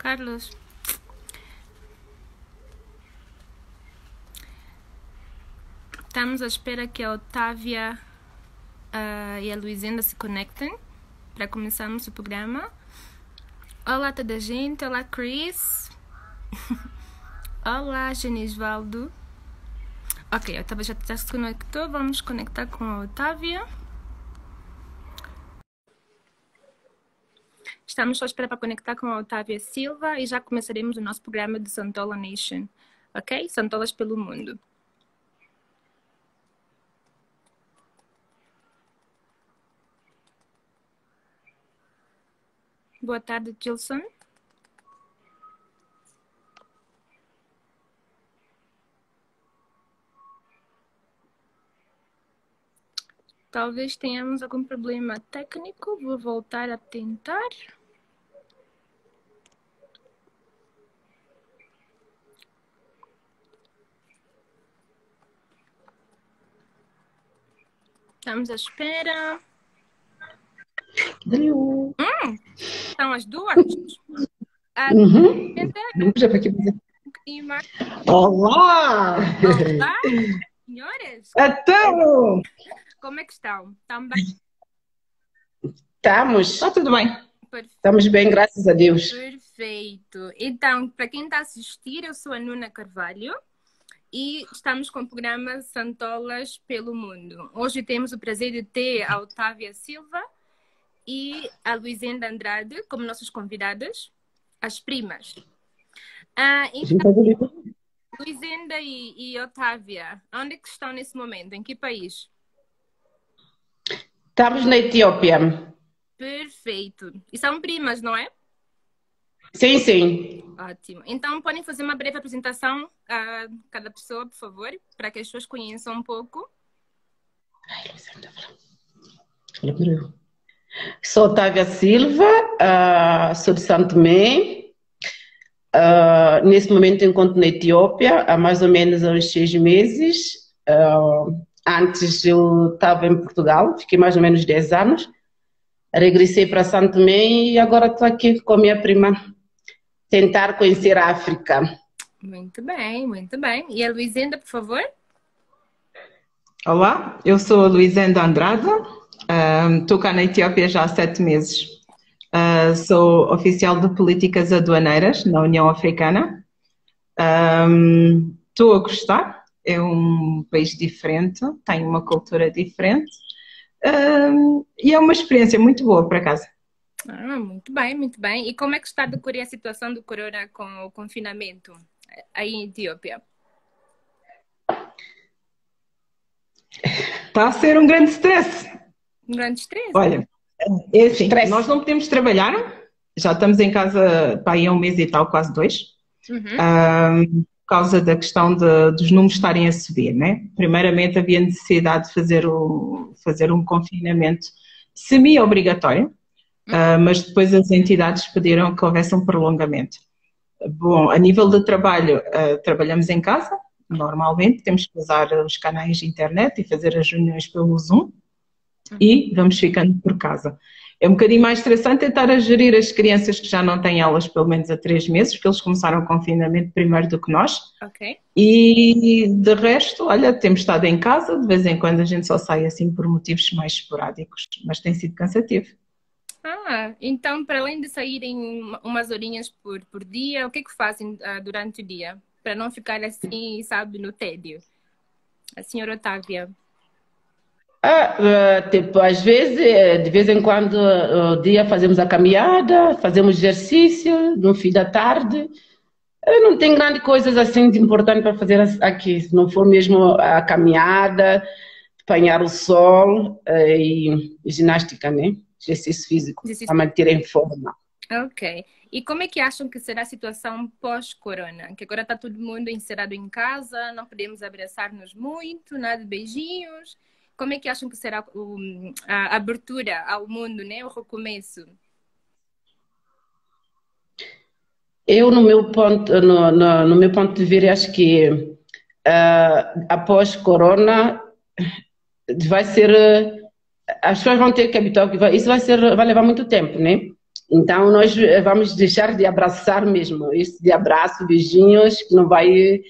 Carlos, estamos à espera que a Otávia e a Luizenda se conectem para começarmos o programa. Olá toda a gente, olá Chris, olá Genisvaldo. Ok, a Otávia já se conectou, vamos conectar com a Otávia. Estamos só à espera para conectar com a Otávia Silva e já começaremos o nosso programa de Santola Nation, ok? Santolas pelo mundo. Boa tarde, Gilson. Talvez tenhamos algum problema técnico, vou voltar a tentar. Estamos à espera. São as duas. Olá! Olá, senhoras. Então, Como é que estão? Estão bem? está tudo bem. Perfeito. Estamos bem, graças a Deus. Perfeito. Então, para quem está a assistir, eu sou a Nuna Carvalho e estamos com o programa Santolas pelo Mundo. Hoje temos o prazer de ter a Otávia Silva e a Luizenda Andrade como nossas convidadas, as primas. Então, Luizenda e Otávia, onde é que estão nesse momento? Em que país? Estamos na Etiópia. Perfeito. E são primas, não é? Sim, sim. Ótimo. Então, podem fazer uma breve apresentação a cada pessoa, por favor, para que as pessoas conheçam um pouco. Sou Otávia Silva, sou de Santo Tomé. Nesse momento encontro na Etiópia, há mais ou menos uns 6 meses. Antes eu estava em Portugal, fiquei mais ou menos 10 anos. Regressei para Santo Tomé e agora estou aqui com a minha prima, tentar conhecer a África. Muito bem, muito bem. E a Luizenda, por favor? Olá, eu sou a Luizenda Andrade, estou cá na Etiópia já há 7 meses. Sou oficial de políticas aduaneiras na União Africana. Estou a gostar, é um país diferente, tem uma cultura diferente e é uma experiência muito boa, por acaso. Muito bem, muito bem. E como é que está a decorrer a situação do corona com o confinamento aí em Etiópia? Está a ser um grande stress. Um grande estresse? Olha, é assim, nós não podemos trabalhar, já estamos em casa para aí há 1 mês e tal, quase 2, por causa da questão dos números estarem a subir, né? Primeiramente havia necessidade de fazer um confinamento semi-obrigatório, mas depois as entidades pediram que houvesse um prolongamento. Bom, a nível de trabalho, trabalhamos em casa, normalmente, temos que usar os canais de internet e fazer as reuniões pelo Zoom e vamos ficando por casa. É um bocadinho mais estressante tentar a gerir as crianças que já não têm aulas pelo menos há 3 meses, porque eles começaram o confinamento primeiro do que nós. Ok. E de resto, olha, temos estado em casa, de vez em quando a gente só sai assim por motivos mais esporádicos, mas tem sido cansativo. Então, para além de saírem umas horinhas por dia, o que é que fazem durante o dia? Para não ficar assim, sabe, no tédio. A senhora Otávia. Tipo, às vezes, de vez em quando, o dia fazemos a caminhada, fazemos exercício no fim da tarde. Não tem grandes coisas assim de importante para fazer aqui, se não for mesmo a caminhada, apanhar o sol e ginástica, né? Exercício físico, para manter em forma. Ok. E como é que acham que será a situação pós-corona? Que agora está todo mundo encerrado em casa, não podemos abraçar-nos muito, nada de beijinhos. Como é que acham que será a abertura ao mundo, né? O recomeço? Eu, no meu ponto de ver, acho que após corona vai ser... as pessoas vão ter que habituar, isso vai levar muito tempo, né? Então, nós vamos deixar de abraçar mesmo, isso de abraço, beijinhos, que não vai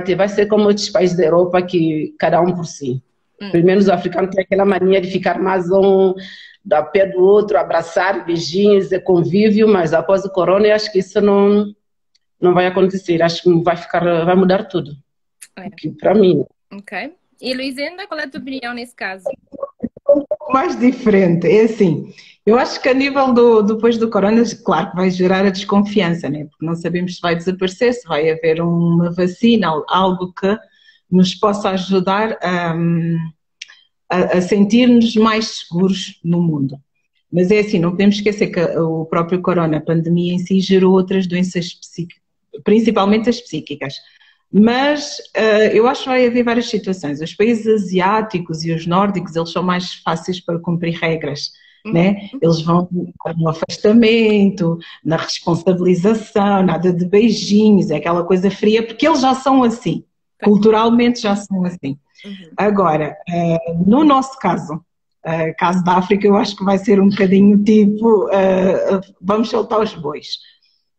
ter, vai ser como outros países da Europa, que cada um por si. Pelo menos o africano tem aquela mania de ficar mais um da pé do outro, abraçar, beijinhos, é convívio, mas após o corona, eu acho que isso não vai acontecer, acho que vai mudar tudo, para mim. Ok. E Luizenda, qual é a tua opinião nesse caso? Um pouco mais diferente, é assim, eu acho que a nível depois do corona, claro que vai gerar a desconfiança, né? Porque não sabemos se vai desaparecer, se vai haver uma vacina, algo que nos possa ajudar a sentir-nos mais seguros no mundo. Mas é assim, não podemos esquecer que o próprio corona, a pandemia em si, gerou outras doenças psíquicas, principalmente as psíquicas. Mas eu acho que vai haver várias situações. Os países asiáticos e os nórdicos, eles são mais fáceis para cumprir regras, né? Eles vão no afastamento, na responsabilização, nada de beijinhos, é aquela coisa fria, porque eles já são assim, culturalmente já são assim. Agora, no nosso caso da África, eu acho que vai ser um bocadinho tipo, vamos soltar os bois.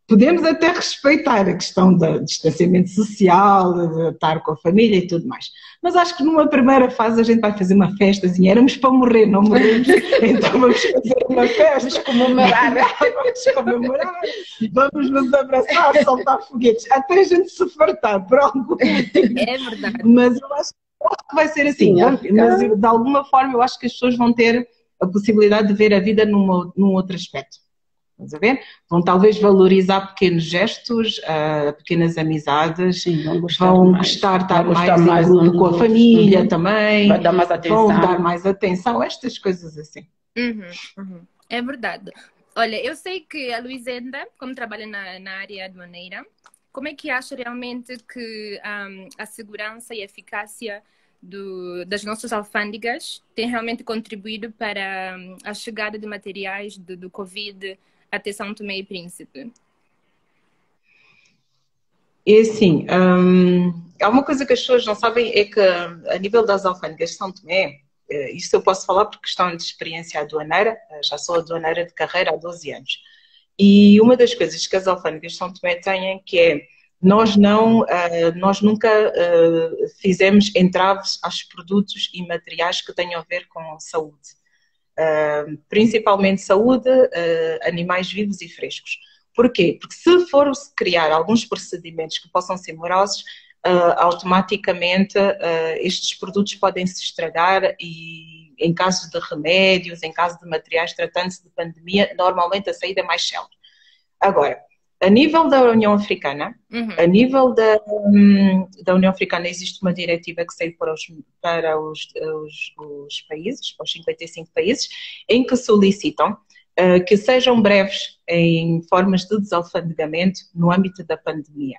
Podemos até respeitar a questão do distanciamento social, de estar com a família e tudo mais. Mas acho que numa primeira fase a gente vai fazer uma festazinha. Éramos para morrer, não morremos, então vamos fazer uma festa. Vamos comemorar. Vamos comemorar, vamos nos abraçar, soltar foguetes, até a gente se fartar por algum motivo. É verdade. Mas eu acho que vai ser assim. Sim, mas de alguma forma eu acho que as pessoas vão ter a possibilidade de ver a vida num outro aspecto. Estás a ver? Vão talvez valorizar pequenos gestos, pequenas amizades, sim, vão gostar de estar mais em grupo com a família também, vai dar mais atenção. Vão dar mais atenção, estas coisas assim. É verdade. Olha, eu sei que a Luizenda, como trabalha na área aduaneira, como é que acha realmente que a segurança e a eficácia das nossas alfândegas tem realmente contribuído para a chegada de materiais do Covid até São Tomé e Príncipe? E assim, há uma coisa que as pessoas não sabem, é que a nível das alfândegas de São Tomé, isto eu posso falar por questão de experiência aduaneira, já sou aduaneira de carreira há 12 anos, e uma das coisas que as alfândegas de São Tomé têm que é, nós nunca fizemos entraves aos produtos e materiais que tenham a ver com saúde. Principalmente saúde, animais vivos e frescos. Porquê? Porque se for criar alguns procedimentos que possam ser morosos, automaticamente estes produtos podem se estragar e em caso de remédios, em caso de materiais tratando-se de pandemia, normalmente a saída é mais célere. Agora, a nível da União Africana, a nível da União Africana existe uma diretiva que saiu para os países, para os 55 países, em que solicitam que sejam breves em formas de desalfandegamento no âmbito da pandemia.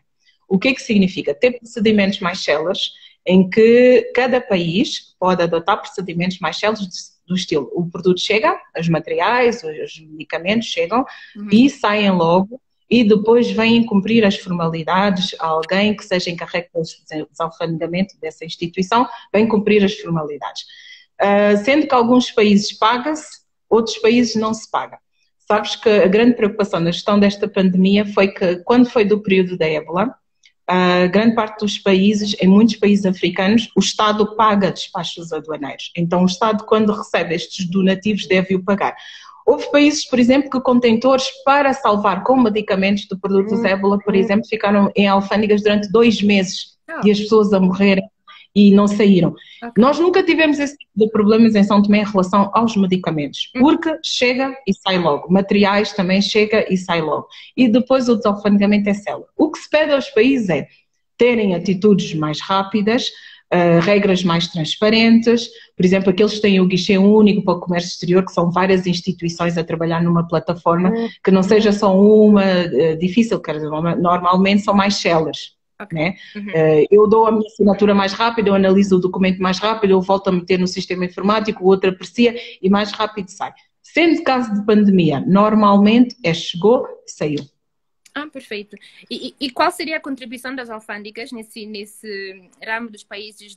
O que é que significa? Ter procedimentos mais céleres, em que cada país pode adotar procedimentos mais céleres do estilo. O produto chega, os materiais, os medicamentos chegam e saem logo, e depois vêm cumprir as formalidades, alguém que seja encarregue do desalfandegamento dessa instituição, vem cumprir as formalidades. Sendo que alguns países paga-se, outros países não se paga. Sabes que a grande preocupação na gestão desta pandemia foi que, quando foi do período da ébola, a grande parte dos países, em muitos países africanos, o Estado paga despachos aduaneiros. Então o Estado, quando recebe estes donativos, deve-o pagar. Houve países, por exemplo, que contentores para salvar com medicamentos de produtos ébola, por exemplo, ficaram em alfândegas durante 2 meses e as pessoas a morrerem e não saíram. Nós nunca tivemos esse tipo de problemas em São Tomé em relação aos medicamentos, porque chega e sai logo. Materiais também chega e sai logo. E depois o desalfandegamento é célere. O que se pede aos países é terem atitudes mais rápidas, regras mais transparentes, por exemplo, aqueles que têm o guichê único para o comércio exterior, que são várias instituições a trabalhar numa plataforma, que não seja só uma difícil, quer dizer, normalmente são mais céleres. Né? Eu dou a minha assinatura mais rápido, eu analiso o documento mais rápido, eu volto a meter no sistema informático, o outro aprecia e mais rápido sai. Sendo caso de pandemia, normalmente chegou e saiu. Perfeito. E qual seria a contribuição das alfândegas nesse ramo dos países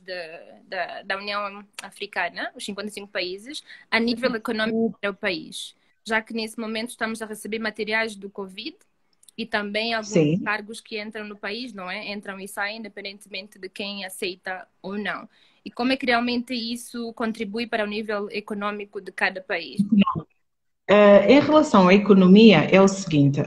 da União Africana, os 55 países, a nível econômico para o país? já que nesse momento estamos a receber materiais do Covid e também alguns Sim. cargos que entram no país, não é? Entram e saem, independentemente de quem aceita ou não. E como é que realmente isso contribui para o nível econômico de cada país? Em relação à economia, é o seguinte: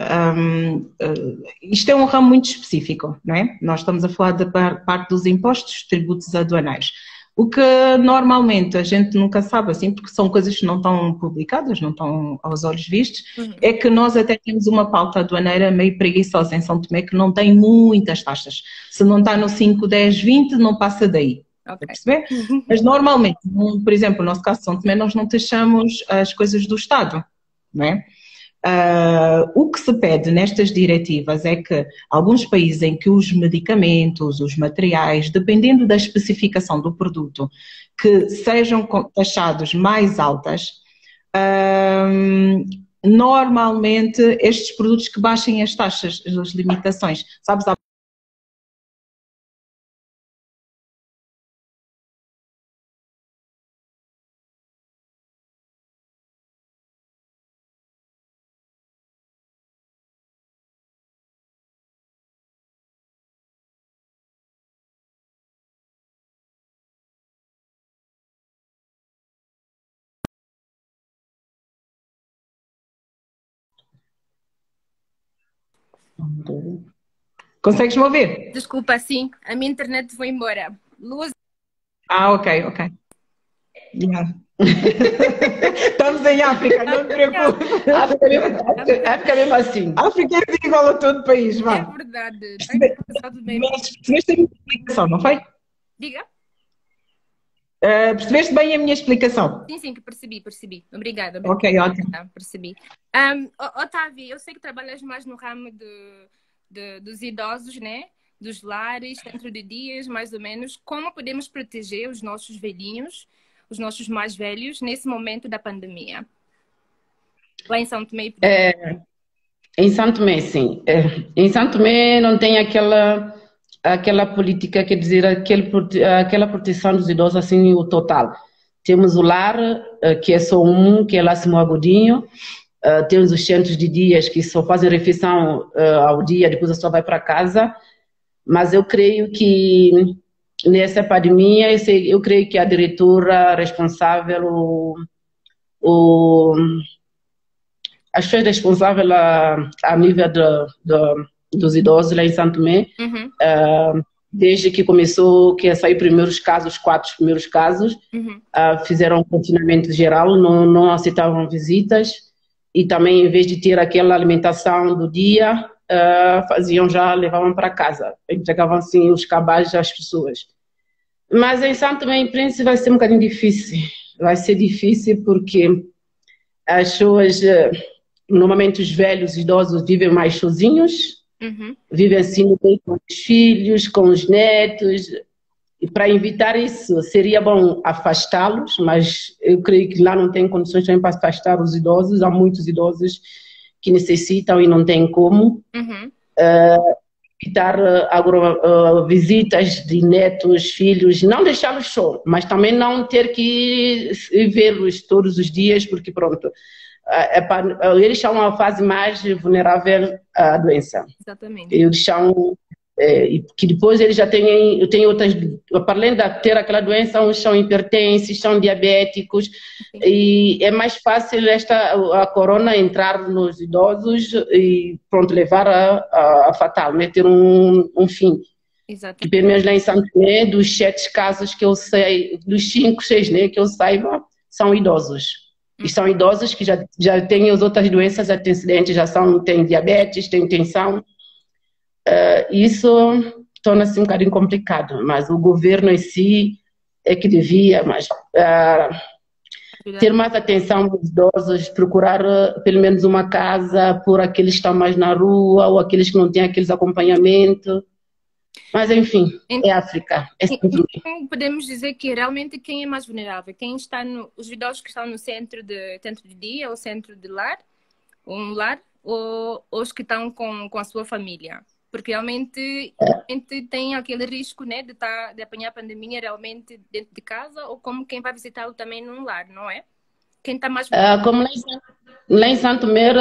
isto é um ramo muito específico, não é? Nós estamos a falar da parte dos impostos, tributos aduaneiros. O que normalmente a gente nunca sabe, assim, porque são coisas que não estão publicadas, não estão aos olhos vistos, é que nós até temos uma pauta aduaneira meio preguiçosa em São Tomé, que não tem muitas taxas. Se não está no 5, 10, 20, não passa daí. Okay. Perceber? Mas normalmente, por exemplo, no nosso caso de São Tomé, nós não taxamos as coisas do Estado, não é? O que se pede nestas diretivas é que alguns países em que os medicamentos, os materiais, dependendo da especificação do produto, que sejam taxados mais altas, normalmente estes produtos que baixem as taxas, as limitações, sabes? Consegues me ouvir? Desculpa, sim, a minha internet foi embora. Luz. Ok. Yeah. Estamos em África, não te preocupes. África é mesmo assim. África é igual a todo o país, vai. É verdade. Mas percebeste a minha explicação, não foi? Diga. Percebeste bem a minha explicação? Sim, que percebi. Obrigada. Ok, ótimo. Percebi. Otávio, eu sei que trabalhas mais no ramo dos idosos, né? Dos lares, centro de dias, mais ou menos. Como podemos proteger os nossos velhinhos, os nossos mais velhos, nesse momento da pandemia? Lá em São Tomé. Em São Tomé, sim. Em São Tomé não tem aquela política, quer dizer, aquela proteção dos idosos assim, o total. Temos o lar, que é só que é lá Simão Agudinho. Temos os centros de dias que só fazem refeição ao dia, depois a pessoa vai para casa. Mas eu creio que nessa pandemia, eu creio que a diretora responsável, as pessoas responsáveis a nível dos idosos lá em São Tomé, desde que começou, que ia sair primeiros casos, 4 primeiros casos, fizeram um confinamento geral, não aceitavam visitas e também, em vez de ter aquela alimentação do dia, levavam para casa, entregavam assim os cabazes às pessoas. Mas em São Tomé e Príncipe vai ser um bocadinho difícil. Vai ser difícil porque as pessoas, normalmente os velhos, idosos, vivem mais sozinhos, vivem assim com os filhos, com os netos. E para evitar isso, seria bom afastá-los, mas eu creio que lá não tem condições também para afastar os idosos. Há muitos idosos que necessitam e não têm como. Evitar visitas de netos, filhos, não deixá-los só, mas também não ter que vê-los todos os dias, porque pronto, eles são a fase mais vulnerável à doença. Exatamente. Eles são, que depois eles já têm outras, para além de ter aquela doença, uns são hipertensos, são diabéticos, e é mais fácil a corona entrar nos idosos e pronto, levar a fatal, né? Ter um fim. Exatamente. Pelo menos lá em São Tomé, dos 7 casos que eu sei, dos 5, 6, né, que eu saiba, são idosos. E são idosos que já têm as outras doenças antecedentes, têm diabetes, têm tensão. Isso torna-se um bocadinho complicado, mas o governo em si é que devia ter mais atenção aos idosos, procurar pelo menos uma casa por aqueles que estão mais na rua ou aqueles que não têm aqueles acompanhamentos. Mas enfim, é África. Então, podemos dizer que realmente quem é mais vulnerável? Os idosos que estão no centro de dia ou centro de lar, um lar, ou os que estão com a sua família? Porque realmente tem aquele risco, né, de apanhar a pandemia realmente dentro de casa, ou como quem vai visitá-lo também num lar, não é? Quem está mais... lá em Santo Tomé,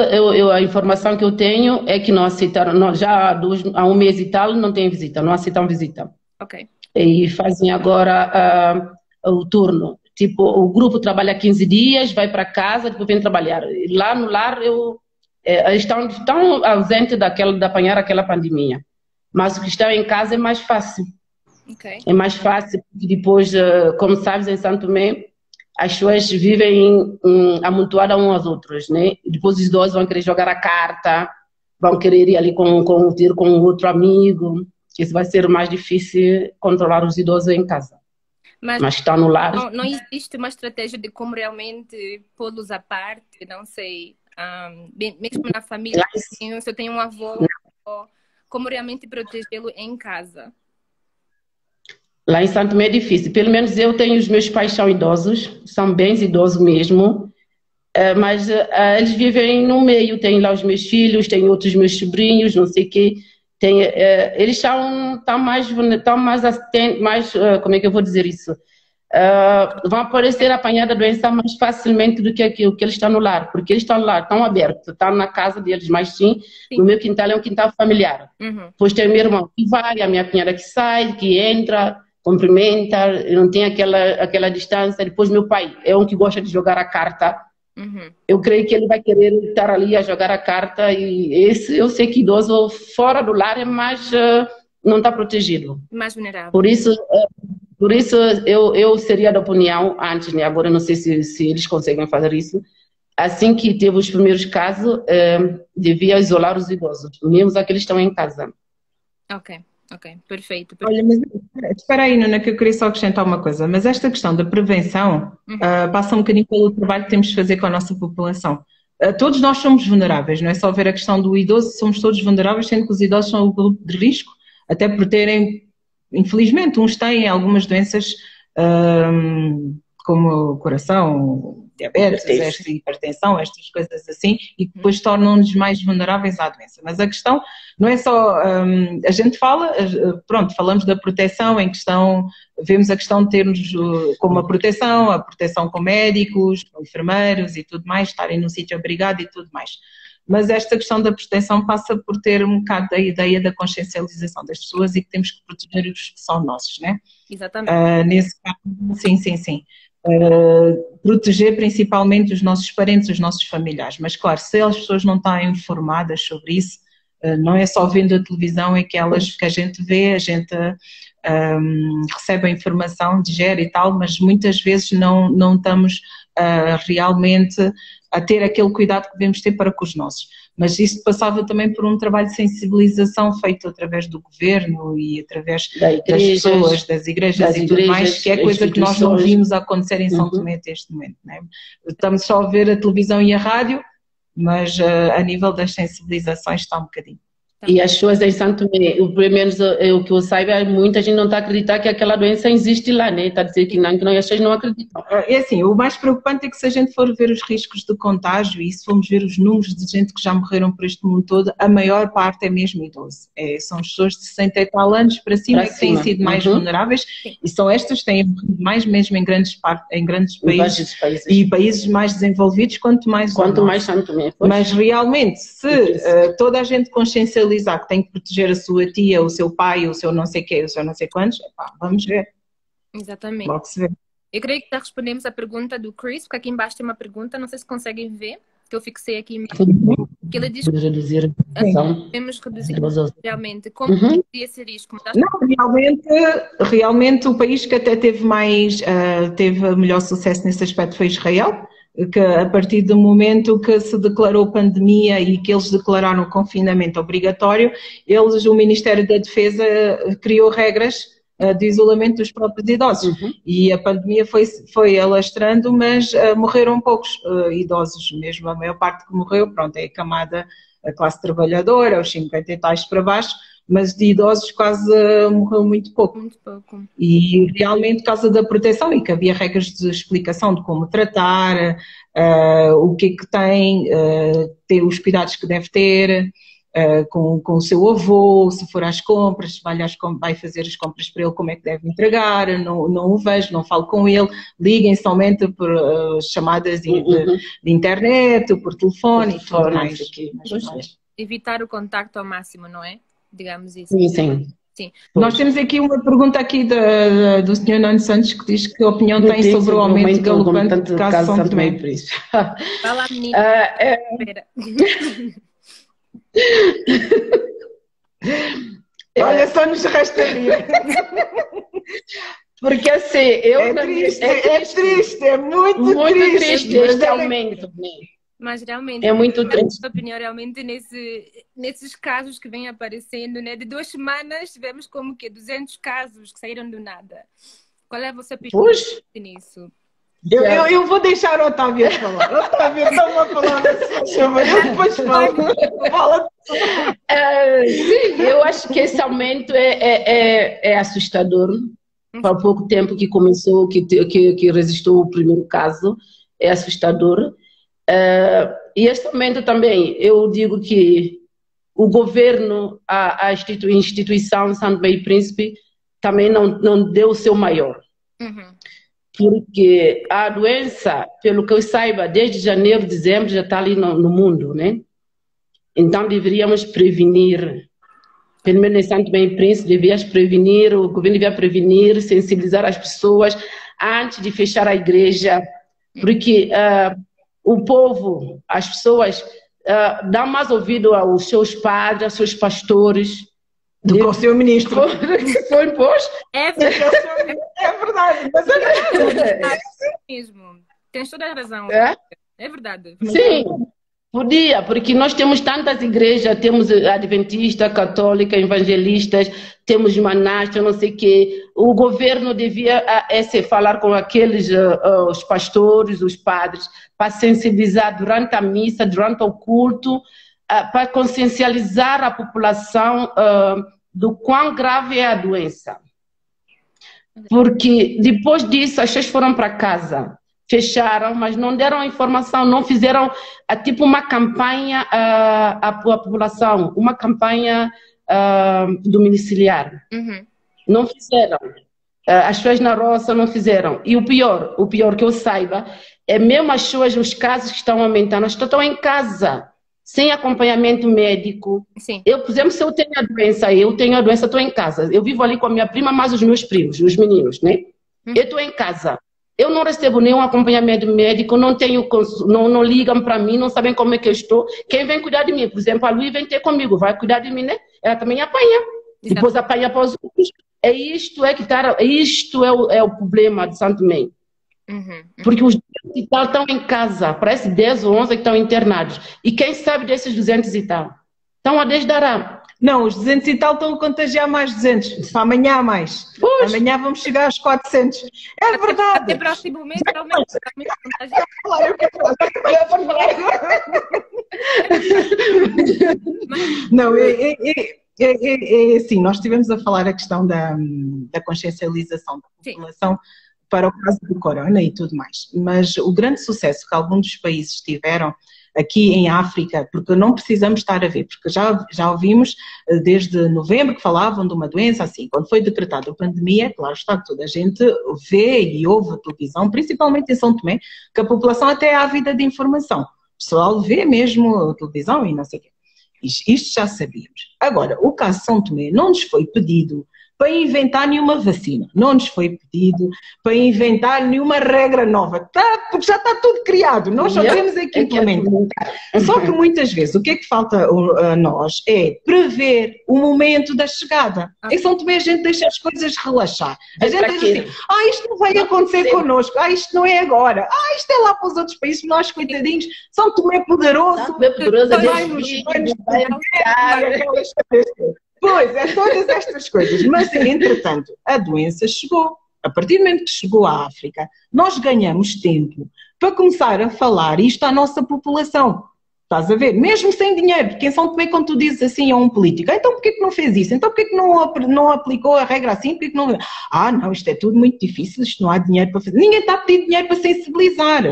a informação que eu tenho é que não aceitaram, já há um mês e tal, não tem visita, não aceitam visita. Ok. E fazem agora o turno. Tipo, o grupo trabalha 15 dias, vai para casa, depois vem trabalhar. E lá no lar, estão tão ausentes de apanhar aquela pandemia. Mas o que estão em casa é mais fácil. Okay. É mais fácil, porque depois, como sabes, em Santo Tomé, as pessoas vivem amontoadas uns aos outros, né? E depois os idosos vão querer jogar a carta, vão querer ir ali com outro amigo. Isso vai ser mais difícil controlar os idosos em casa. Mas estão no lar. Não existe uma estratégia de como realmente pô-los à parte, não sei. Mesmo na família, se eu tenho um avô, como realmente protegê-lo em casa? Lá em Santo Tomé é difícil. Pelo menos eu tenho, os meus pais são idosos, são bem idosos mesmo, mas eles vivem no meio. Tem lá os meus filhos, tem outros meus sobrinhos, não sei o quê. Eles estão mais, como é que eu vou dizer isso? Vão aparecer apanhada a doença mais facilmente do que aquilo que eles estão no lar, porque eles estão no lar, estão abertos, estão na casa deles, mas sim, no meu quintal é um quintal familiar. Depois tem o meu irmão que vai, a minha cunhada que sai, que entra, cumprimenta, não tem aquela distância. Depois meu pai é um que gosta de jogar a carta. Eu creio que ele vai querer estar ali a jogar a carta, e eu sei que idoso fora do lar é mais, não está protegido. Mais vulnerável. Por isso eu seria da opinião, antes, né? Agora não sei se eles conseguem fazer isso, assim que teve os primeiros casos, devia isolar os idosos, mesmo aqueles que estão em casa. Ok, perfeito. Olha, mas espera aí, Nuna, que eu queria só acrescentar uma coisa. Mas esta questão da prevenção passa um bocadinho pelo trabalho que temos de fazer com a nossa população. Todos nós somos vulneráveis, não é só ver a questão do idoso, somos todos vulneráveis, sendo que os idosos são o grupo de risco, até por terem, infelizmente, uns têm algumas doenças como coração, diabetes, hipertensão, estas coisas assim, e que depois tornam-nos mais vulneráveis à doença. Mas a questão não é só, a gente falamos da proteção em questão, vemos a questão de termos como a proteção com médicos, com enfermeiros e tudo mais, estarem num sítio abrigado e tudo mais. Mas esta questão da proteção passa por ter um bocado da ideia da consciencialização das pessoas e que temos que proteger os que são nossos, né? Exatamente. Nesse caso, sim. Proteger principalmente os nossos parentes, os nossos familiares. Mas, claro, se as pessoas não estão informadas sobre isso, não é só vendo a televisão, é que a gente vê, a gente recebe a informação, digere e tal, mas muitas vezes não estamos realmente a ter aquele cuidado que devemos ter para com os nossos. Mas isso passava também por um trabalho de sensibilização feito através do governo e através das pessoas, das igrejas e tudo mais, que é coisa que nós não vimos acontecer em São Tomé até este momento. Né? Estamos só a ver a televisão e a rádio, mas a nível das sensibilizações está um bocadinho. E as pessoas em Santo Tomé, pelo menos o que eu saiba, muita gente não está a acreditar que aquela doença existe lá, né? Está a dizer que não, as pessoas não acreditam. É assim, o mais preocupante é que se a gente for ver os riscos de contágio e se formos ver os números de gente que já morreram por este mundo todo, a maior parte é mesmo idoso. São as pessoas de 60 e tal anos para cima que têm sido mais vulneráveis e são estas que têm morrido mais mesmo em grandes países e países mais desenvolvidos, quanto mais Santo Tomé. Mas realmente, se toda a gente consciencializa que tem que proteger a sua tia, o seu pai, o seu não sei quê, o seu não sei quantos, vamos ver. Exatamente. Logo se vê. Eu creio que já respondemos a pergunta do Chris, porque aqui embaixo tem uma pergunta, não sei se conseguem ver, que eu fixei aqui mesmo. Que ele diz que devemos reduzir realmente. Como poderia ser isto? Não, realmente o país que até teve melhor sucesso nesse aspecto foi Israel, que a partir do momento que se declarou pandemia e que eles declararam o confinamento obrigatório, o Ministério da Defesa criou regras de isolamento dos próprios idosos. E a pandemia foi alastrando, mas morreram poucos idosos mesmo. A maior parte que morreu, é a classe trabalhadora, os 50 e tais para baixo, mas de idosos quase morreu muito pouco. Muito pouco. E realmente por causa da proteção e que havia regras de explicação de como tratar, o que é que tem, ter os cuidados que deve ter, com o seu avô, se for às compras, vai fazer as compras para ele, como é que deve entregar, não o vejo, não falo com ele, liguem somente por chamadas de internet, por telefone e tudo mais. Evitar o contacto ao máximo, não é? Digamos isso. Sim. Nós temos aqui uma pergunta aqui do Sr. Nuno Santos que diz que opinião tem sobre o aumento galopante do caso São Tomé. Fala, menina. Espera. Olha, só nos restaria. Porque assim, é triste, é muito triste este aumento. Mas realmente, é muito triste. A opinião realmente nesses casos que vêm aparecendo, né? De 2 semanas tivemos como que 200 casos que saíram do nada. Qual é a vossa opinião nisso? Eu vou deixar o Otávio falar. Otávio, dá uma palavra, eu depois falo. Sim, eu acho que esse aumento é assustador. Há pouco tempo que começou, que resistiu o primeiro caso, é assustador. E este aumento também, eu digo que o governo, a instituição Santo Tomé e Príncipe também não deu o seu maior. Porque a doença, pelo que eu saiba, desde janeiro, dezembro já está ali no mundo, né? Então deveríamos prevenir, pelo menos em Santo Tomé e Príncipe, o governo devia prevenir, sensibilizar as pessoas antes de fechar a igreja, porque o povo, as pessoas dão mais ouvido aos seus padres, aos seus pastores, do que ao seu ministro. Foi imposto. É verdade. Mas é verdade mesmo. Tens toda a razão. É verdade. Sim, podia, porque nós temos tantas igrejas, temos adventista, católica, evangelistas, temos monásticos, não sei o quê. O governo devia falar com aqueles os pastores, os padres, para sensibilizar durante a missa, durante o culto, para consciencializar a população do quão grave é a doença. Porque depois disso as pessoas foram para casa, fecharam, mas não deram informação, não fizeram tipo uma campanha à população, uma campanha domiciliar. Não fizeram. As pessoas na roça não fizeram. E o pior que eu saiba, é mesmo as pessoas, os casos que estão aumentando, as pessoas estão em casa, sem acompanhamento médico. Sim. Eu, por exemplo, se eu tenho a doença, estou em casa. Eu vivo ali com a minha prima, mais os meus primos, os meninos, né? Eu estou em casa. Eu não recebo nenhum acompanhamento médico, não ligam para mim, não sabem como é que eu estou. Quem vem cuidar de mim? Por exemplo, a Luí vem ter comigo, vai cuidar de mim, né? Ela também apanha. Exato. Depois apanha para os outros. Isto é o problema de Santo Tomé. Porque os 200 e tal estão em casa, parece 10 ou 11 que estão internados. E quem sabe desses 200 e tal? Estão a desdará. Não, os 200 e tal estão a contagiar mais 200. Para amanhã há mais. Amanhã vamos chegar aos 400. É verdade. Até próximo mês realmente contagiar. Não, é assim, nós estivemos a falar a questão da consciencialização da população para o caso do corona e tudo mais, mas o grande sucesso que alguns dos países tiveram aqui em África, porque não precisamos estar a ver, porque já ouvimos desde novembro que falavam de uma doença assim, quando foi decretada a pandemia, claro está que toda a gente vê e ouve a televisão, principalmente em São Tomé, que a população até é ávida de informação, o pessoal vê mesmo a televisão e não sei o quê. Isto já sabíamos. Agora, o caso São Tomé não nos foi pedido para inventar nenhuma vacina, não nos foi pedido para inventar nenhuma regra nova, porque já está tudo criado, nós só temos aqui implementar. Só que muitas vezes o que é que falta a nós é prever o momento da chegada. Em São Tomé a gente deixa as coisas relaxar. A gente diz assim, isto não vai acontecer connosco, isto não é agora, isto é lá para os outros países, nós coitadinhos, São Tomé é poderoso, Pois, é todas estas coisas, mas entretanto a doença chegou. A partir do momento que chegou à África, nós ganhamos tempo para começar a falar isto à nossa população. Estás a ver? Mesmo sem dinheiro, porque em São Tomé, quando tu dizes assim a um político, então porquê que não fez isso? Então porquê que não aplicou a regra assim? Porquê que não... não, isto é tudo muito difícil, isto não há dinheiro para fazer. Ninguém está a pedir dinheiro para sensibilizar.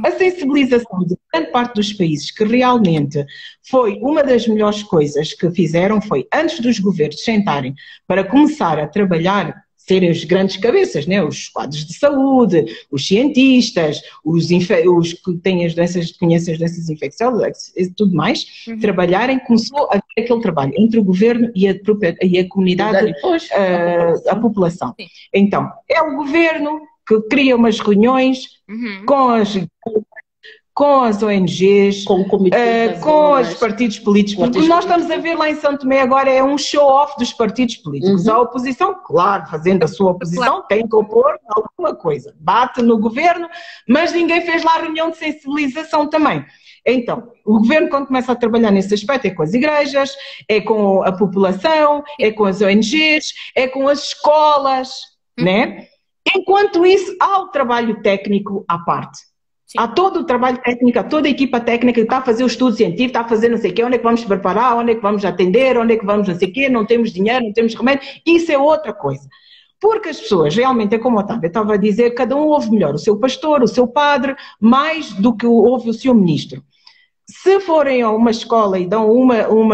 A sensibilização de grande parte dos países, que realmente foi uma das melhores coisas que fizeram, foi antes dos governos sentarem para começar a trabalhar, serem as grandes cabeças, né? Os quadros de saúde, os cientistas, os que têm as doenças, conhecem as doenças infecciosas e tudo mais, trabalharem, começou a ter aquele trabalho entre o governo e a comunidade, a população. Sim. Então, é o governo que cria umas reuniões com as ONGs, com os partidos políticos. Porque nós estamos a ver lá em São Tomé agora é um show-off dos partidos políticos. A oposição, claro, fazendo a sua oposição, tem que opor alguma coisa. Bate no governo, mas ninguém fez lá a reunião de sensibilização também. Então, o governo, quando começa a trabalhar nesse aspecto, é com as igrejas, é com a população, é com as ONGs, é com as escolas, né? Enquanto isso, há o trabalho técnico à parte. Sim. Há todo o trabalho técnico, toda a equipa técnica que está a fazer o estudo científico, está a fazer não sei o quê, onde é que vamos preparar, onde é que vamos atender, onde é que vamos não sei o quê, não temos dinheiro, não temos remédio, isso é outra coisa. Porque as pessoas, realmente, é como eu estava a dizer, cada um ouve melhor o seu pastor, o seu padre, mais do que ouve o seu ministro. Se forem a uma escola e dão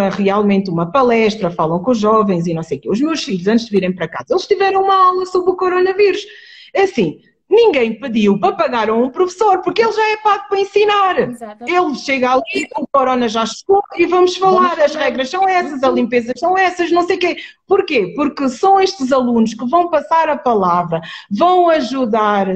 realmente uma palestra, falam com os jovens e não sei o quê, os meus filhos, antes de virem para casa, eles tiveram uma aula sobre o coronavírus. É assim, ninguém pediu para pagar a um professor, porque ele já é pago para ensinar. Exatamente. Ele chega ali, o corona já chegou e vamos falar, as regras são essas, as limpezas são essas, não sei o quê. Porquê? Porque são estes alunos que vão passar a palavra, vão ajudar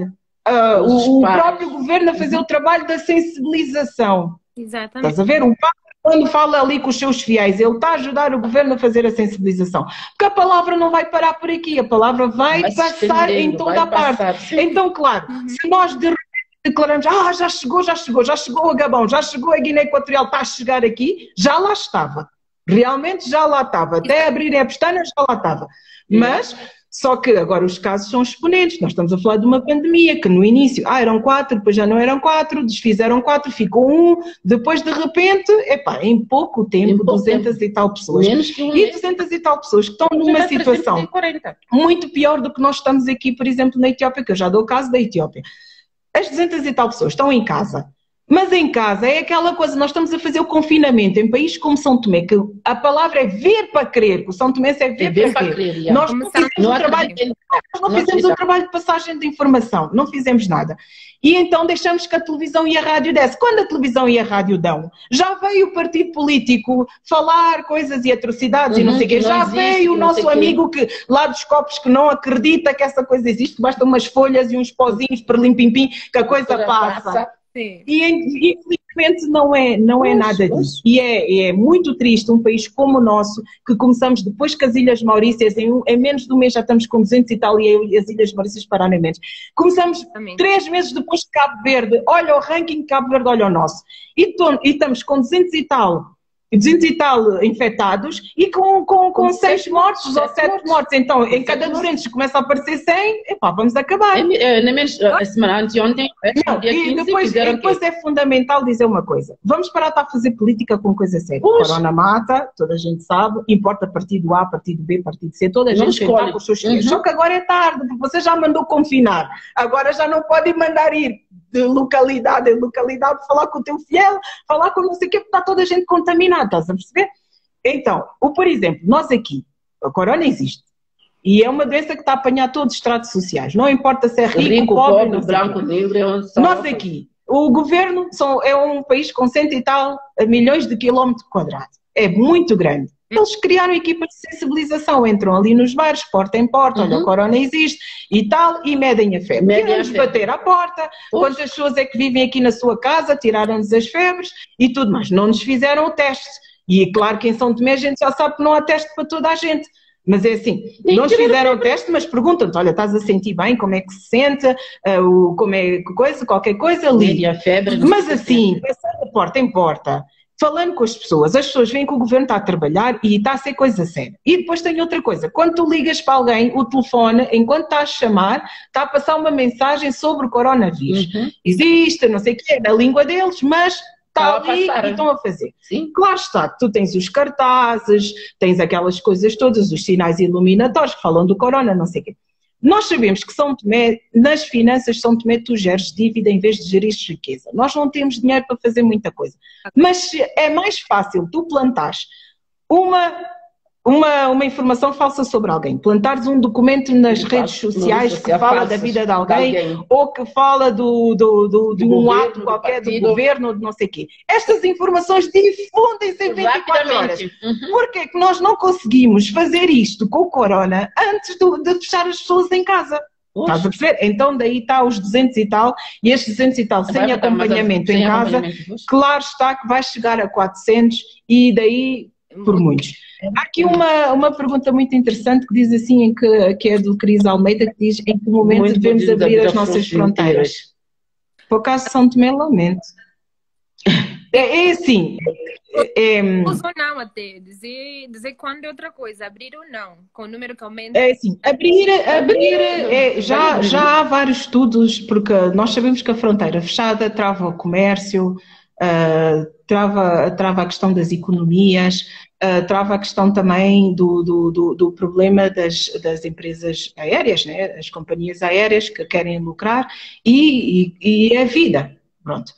o próprio governo a fazer o trabalho da sensibilização. Exatamente. Estás a ver? O padre, quando fala ali com os seus fiéis, ele está a ajudar o governo a fazer a sensibilização. Porque a palavra não vai parar por aqui, a palavra vai passar em toda a parte. Então, claro, se nós de repente declaramos, já chegou a Gabão, já chegou a Guiné Equatorial, está a chegar aqui, já lá estava. Realmente já lá estava. Até abrirem a pestana já lá estava. Mas... Só que agora os casos são exponentes. Nós estamos a falar de uma pandemia que no início eram 4, depois já não eram 4, desfizeram 4, ficou 1, depois de repente, em pouco tempo, 200 e tal pessoas. E 200 e tal pessoas que estão numa situação muito pior do que nós estamos aqui, por exemplo, na Etiópia, que eu já dou o caso da Etiópia. As 200 e tal pessoas estão em casa. Mas em casa é aquela coisa, nós estamos a fazer o confinamento em países como São Tomé, que a palavra é ver para crer, que o São Tomé é ver para crer. Nós não fizemos o trabalho de passagem de informação, não fizemos nada. E então deixamos que a televisão e a rádio desse. Quando a televisão e a rádio dão, já veio o partido político falar coisas e atrocidades e não sei o quê. Já veio o nosso amigo que, lá dos copos que não acredita que essa coisa existe, basta umas folhas e uns pozinhos para limpim-pim que a coisa passa. Sim. E infelizmente não é nada disso. E é muito triste um país como o nosso, que começamos depois que as Ilhas Maurícias, em menos de um mês já estamos com 200 e tal, e as Ilhas Maurícias pararam em menos. Começamos 3 meses depois de Cabo Verde, olha o ranking de Cabo Verde, olha o nosso. E estamos com 200 e tal infectados e com 6 mortos ou 7 mortos. Então, em cada 200 começa a aparecer 100, vamos acabar. Nem menos, a semana anteontem, depois é fundamental dizer uma coisa. Vamos parar de fazer política com coisa séria. Corona mata, toda a gente sabe, importa partido A, partido B, partido C, toda a gente está com os seus filhos. Só que agora é tarde, porque você já mandou confinar. Agora já não pode mandar ir de localidade em localidade, falar com o teu fiel, falar com não sei o quê, porque está toda a gente contaminada, estás a perceber? Então, por exemplo, nós aqui, a corona existe, e é uma doença que está a apanhar todos os estratos sociais, não importa se é rico, pobre, branco, negro, nós aqui, o governo é um país com 100 e tal milhões de quilómetros quadrados, é muito grande. Eles criaram equipas de sensibilização, entram ali nos bares, porta em porta, olha, a corona existe e tal, e medem a febre. Vieram-nos bater à porta, quantas pessoas é que vivem aqui na sua casa, tiraram-nos as febres e tudo mais. Não nos fizeram o teste. E claro que em São Tomé a gente já sabe que não há teste para toda a gente. Mas é assim, não nos fizeram o teste, mas perguntam-te, olha, estás a sentir bem, como é que se sente, como é coisa, qualquer coisa ali. Mas assim, passando de porta em porta, falando com as pessoas veem que o governo está a trabalhar e está a ser coisa séria. E depois tem outra coisa, quando tu ligas para alguém, o telefone, enquanto está a chamar, está a passar uma mensagem sobre o coronavírus. Existe, não sei o que é, na língua deles, mas está ali e estão a fazer. Sim. Claro está, tu tens os cartazes, tens aquelas coisas todas, os sinais iluminatórios que falam do corona, não sei o quê. Nós sabemos que São Tomé, nas finanças de São Tomé, tu geres dívida em vez de gerir riqueza. Nós não temos dinheiro para fazer muita coisa. Mas é mais fácil tu plantares uma informação falsa sobre alguém, plantares um documento nas redes sociais que fala da vida de alguém ou que fala de um ato qualquer do governo ou de não sei o quê. Estas informações difundem-se em 24 horas. Porquê é que nós não conseguimos fazer isto com o corona antes de fechar as pessoas em casa? Estás a perceber? Então daí está os 200 e tal, e estes 200 e tal sem acompanhamento em casa, claro está que vai chegar a 400 e daí por muitos. Há aqui uma pergunta muito interessante que diz assim, que é do Cris Almeida, que diz em que momento devemos abrir as nossas fronteiras. Por acaso São Tomé, lamento. É assim. Ou não até, dizer quando é outra coisa, abrir ou não, com o número que aumenta. É assim, já há vários estudos, porque nós sabemos que a fronteira fechada trava o comércio, trava a questão das economias, trava a questão também do problema das empresas aéreas, né? As companhias aéreas que querem lucrar e a vida, pronto.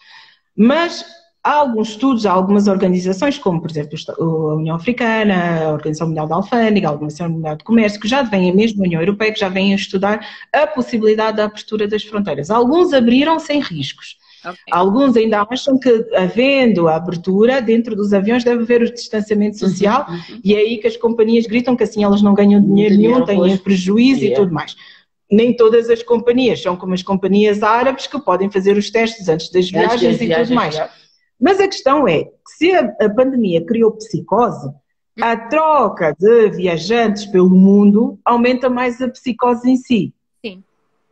Mas há alguns estudos, há algumas organizações, como por exemplo a União Africana, a Organização Mundial da Alfândega, a Organização Mundial de Comércio, que já vêm, mesmo a União Europeia, que já vêm a estudar a possibilidade da abertura das fronteiras. Alguns abriram sem riscos. Okay. Alguns ainda acham que, havendo a abertura, dentro dos aviões deve haver o distanciamento social e é aí que as companhias gritam que assim elas não ganham dinheiro nenhum, têm prejuízo e tudo mais. Nem todas as companhias são como as companhias árabes que podem fazer os testes antes das viagens e tudo mais. Mas a questão é que se a pandemia criou psicose, a troca de viajantes pelo mundo aumenta mais a psicose em si. Sim.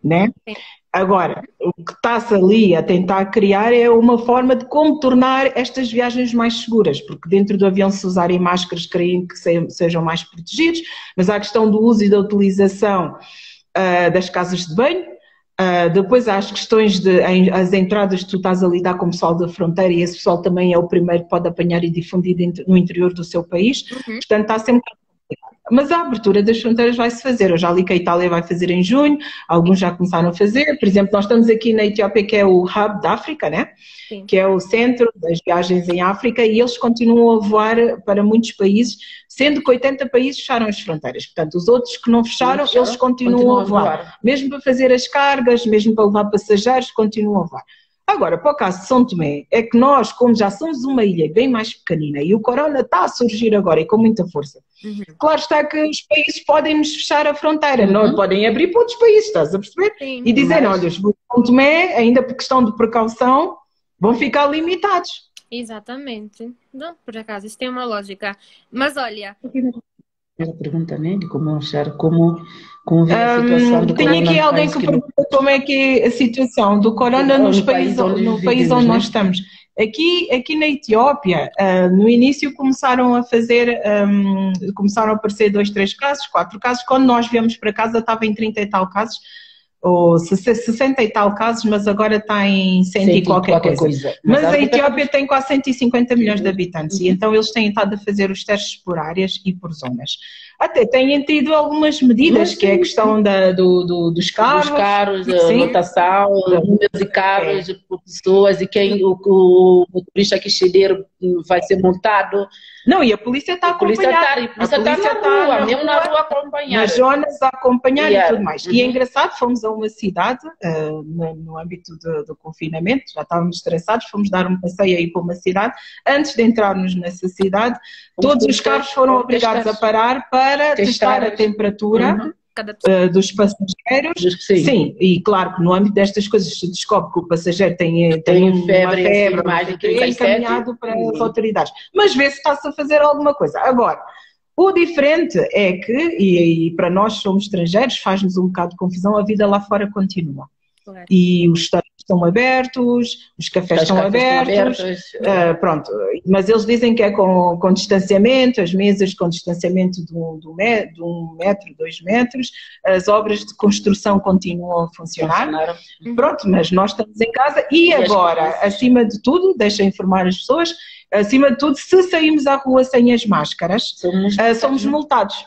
Né? Sim. Agora, o que está-se ali a tentar criar é uma forma de como tornar estas viagens mais seguras, porque dentro do avião se usarem máscaras, creio que sejam mais protegidos, mas há a questão do uso e da utilização das casas de banho, depois há as questões as entradas que tu estás a lidar com o pessoal da fronteira e esse pessoal também é o primeiro que pode apanhar e difundir no interior do seu país, portanto está sempre... Mas a abertura das fronteiras vai-se fazer. Eu já li que a Itália vai fazer em junho, alguns já começaram a fazer. Por exemplo, nós estamos aqui na Etiópia, que é o hub da África, né? Sim. Que é o centro das viagens em África, e eles continuam a voar para muitos países, sendo que 80 países fecharam as fronteiras. Portanto, os outros que não fecharam, eles continuam a voar. Mesmo para fazer as cargas, mesmo para levar passageiros, continuam a voar. Agora, para o caso de São Tomé, é que nós, como já somos uma ilha bem mais pequenina e o corona está a surgir agora e com muita força, claro está que os países podem-nos fechar a fronteira, não podem abrir para outros países, estás a perceber? Sim, e dizer, olha, os São Tomé, ainda por questão de precaução, vão ficar limitados. Exatamente. Não, por acaso, isso tem uma lógica. Mas olha... Ela pergunta, né, de como achar, como ver a situação do corona. Tem aqui alguém que pergunta como é que é a situação do corona no país onde nós estamos. Aqui na Etiópia, no início começaram a aparecer 2, 3 casos, 4 casos. Quando nós viemos para casa estava em 30 e tal casos, ou 60 e tal casos, mas agora está em 100 e qualquer coisa. Mas a Etiópia tem quase 150 milhões de habitantes e então eles têm estado a fazer os testes por áreas e por zonas. Até têm tido algumas medidas, que é a questão dos carros, da lotação, número de carros por pessoas e quem o motorista que ceder vai ser multado. Não, e a polícia está a acompanhar. A polícia está na rua, mesmo na rua a acompanhar. Nas zonas a acompanhar e tudo mais. E é engraçado, fomos a uma cidade, no âmbito do confinamento, já estávamos estressados, fomos dar um passeio aí para uma cidade. Antes de entrarmos nessa cidade, todos os carros foram obrigados a parar para testar a temperatura dos passageiros. Sim, e claro que no âmbito destas coisas se descobre que o passageiro tem uma febre mais de 37, é encaminhado para as autoridades. Mas vê se está-se a fazer alguma coisa. Agora, o diferente é que, e para nós somos estrangeiros, faz-nos um bocado de confusão, a vida lá fora continua. Claro. E os restaurantes estão abertos, os cafés estão abertos, pronto. Mas eles dizem que é com distanciamento, as mesas com distanciamento de 1 metro, 2 metros, as obras de construção continuam a funcionar. Pronto, mas nós estamos em casa e agora, acima de tudo, deixa informar as pessoas, acima de tudo, se saímos à rua sem as máscaras, somos multados.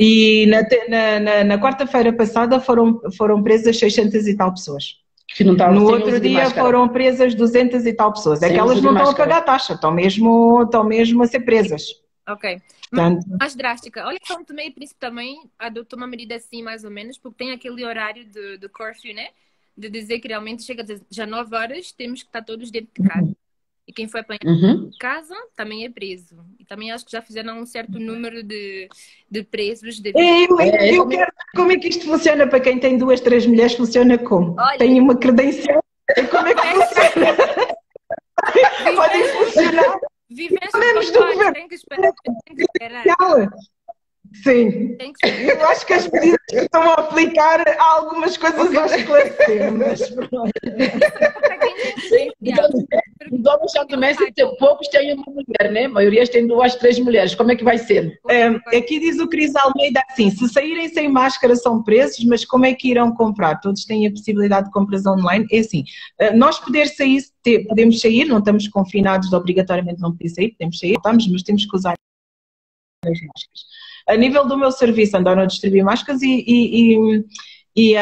E na quarta-feira passada foram presas 600 e tal pessoas. Que não no outro dia foram presas 200 e tal pessoas. É que elas não estão a pagar taxa, estão mesmo a ser presas. Ok. Portanto, mais drástica. Olha, São Tomé e Príncipe também adotou uma medida assim, mais ou menos, porque tem aquele horário de curfew, né? De dizer que realmente chega já 9 horas, temos que estar todos dentro de casa. E quem foi apanhado de casa também é preso. E também acho que já fizeram um certo número de presos. Eu quero como é que isto funciona para quem tem 2, 3 mulheres, funciona como? Olha, tem uma credencial? Como é que funciona? Podem funcionar? Vivemos do governo. Tem que esperar. Sim, eu acho que as medidas que estão a aplicar há algumas coisas a esclarecer, mas os homens São Tomé, poucos têm uma mulher, né? A maioria têm 2, 3 mulheres. Como é que vai ser? Aqui diz o Cris Almeida assim: se saírem sem máscara são presos, mas como é que irão comprar? Todos têm a possibilidade de compras online. É assim, nós podemos sair, não estamos confinados de obrigatoriamente não poder sair, podemos sair, mas temos que usar as máscaras. A nível do meu serviço, andaram a distribuir máscaras e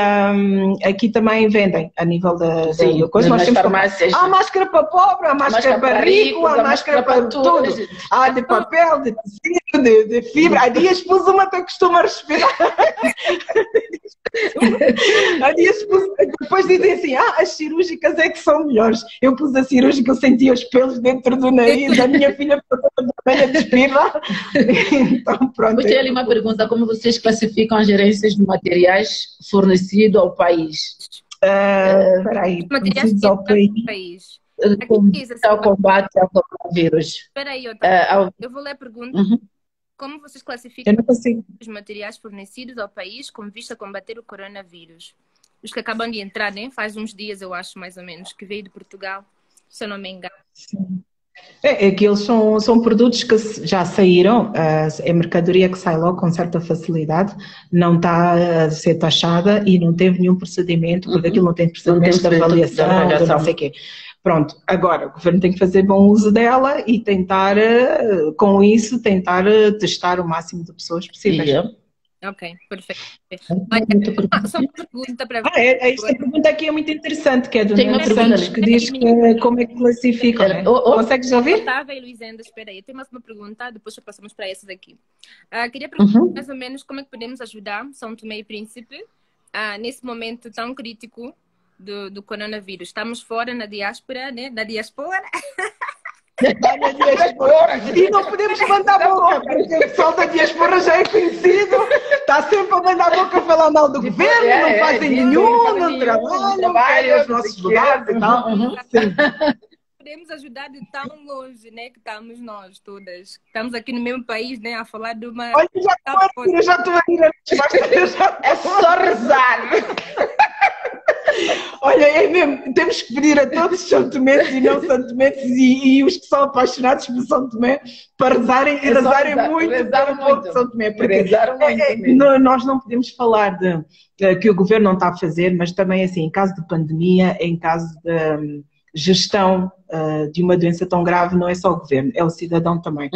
aqui também vendem, a nível da coisa. Nós temos farmácias. Há máscara para pobre, há máscara para rico, há máscara para tudo. Há de papel, de tecido, de fibra. Há dias pus uma que costuma respirar. Há dias pus, depois dizem assim, as cirúrgicas é que são melhores. Eu pus a cirúrgica, eu sentia os pelos dentro do nariz, a minha filha também a despirar. Então, pronto. Eu tenho ali uma pergunta: como vocês classificam as gerências de materiais fornecidos ao país? Espera aí, fornecidos ao país. Ao combate ao coronavírus. Espera aí, eu vou ler a pergunta. Como vocês classificam os materiais fornecidos ao país com vista a combater o coronavírus? Os que acabam de entrar, né? Faz uns dias, eu acho, mais ou menos, que veio de Portugal, se eu não me engano. Sim. Aqueles são produtos que já saíram, é mercadoria que sai logo com certa facilidade, não está a ser taxada e não teve nenhum procedimento, porque aquilo não tem procedimento de avaliação, não sei o quê. Pronto, agora o governo tem que fazer bom uso dela e tentar, com isso, testar o máximo de pessoas possíveis. Ok, perfeito. Só uma pergunta para esta pergunta aqui é muito interessante, que é do Nuno Santos, que diz como é que classificam. Né? Consegues ouvir? Otávia e Luizenda, espera aí, eu tenho mais uma pergunta, depois já passamos para essas aqui. Queria perguntar mais ou menos como é que podemos ajudar São Tomé e Príncipe nesse momento tão crítico do coronavírus. Estamos fora na diáspora, né? Na diaspora. E não podemos mandar a boca, porque o pessoal da diaspora já é conhecido, está sempre a mandar a boca a falar mal do governo, não fazem nenhum, não trabalham, querem os nossos lugares e tal. Podemos ajudar de tão longe, né, que estamos nós todas. Estamos aqui no mesmo país, né, a falar de uma... Olha, eu já estou a ir a resposta. É só rezar. Olha, é mesmo, temos que pedir a todos os São Tomenses e não São Tomenses e os que são apaixonados por São Tomé para rezarem e rezarem muito pelo povo de São Tomé, porque nós não podemos falar que o governo não está a fazer, mas também assim, em caso de pandemia, em caso de gestão de uma doença tão grave, não é só o governo, é o cidadão também.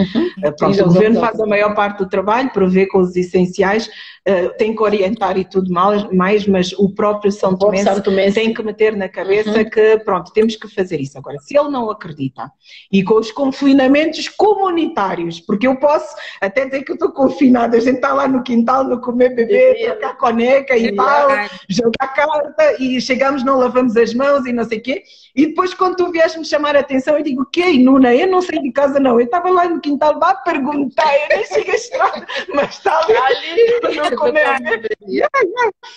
Pronto, o governo faz a maior parte do trabalho, provê com os essenciais, tem que orientar e tudo mais, mas o próprio São Tomé tem que meter na cabeça que, pronto, temos que fazer isso. Agora, se ele não acredita, e com os confinamentos comunitários, porque eu posso até dizer que eu estou confinada, a gente está lá no quintal, no comer bebê, trocar coneca e tal, jogar carta, e chegamos, não lavamos as mãos e não sei o quê, e depois quando tu vieste me chamar a atenção, eu digo, o quê, Nuna? Eu não saí de casa não, eu estava lá no quintal, vá perguntar, eu nem cheguei a estrar, mas está ali no comer.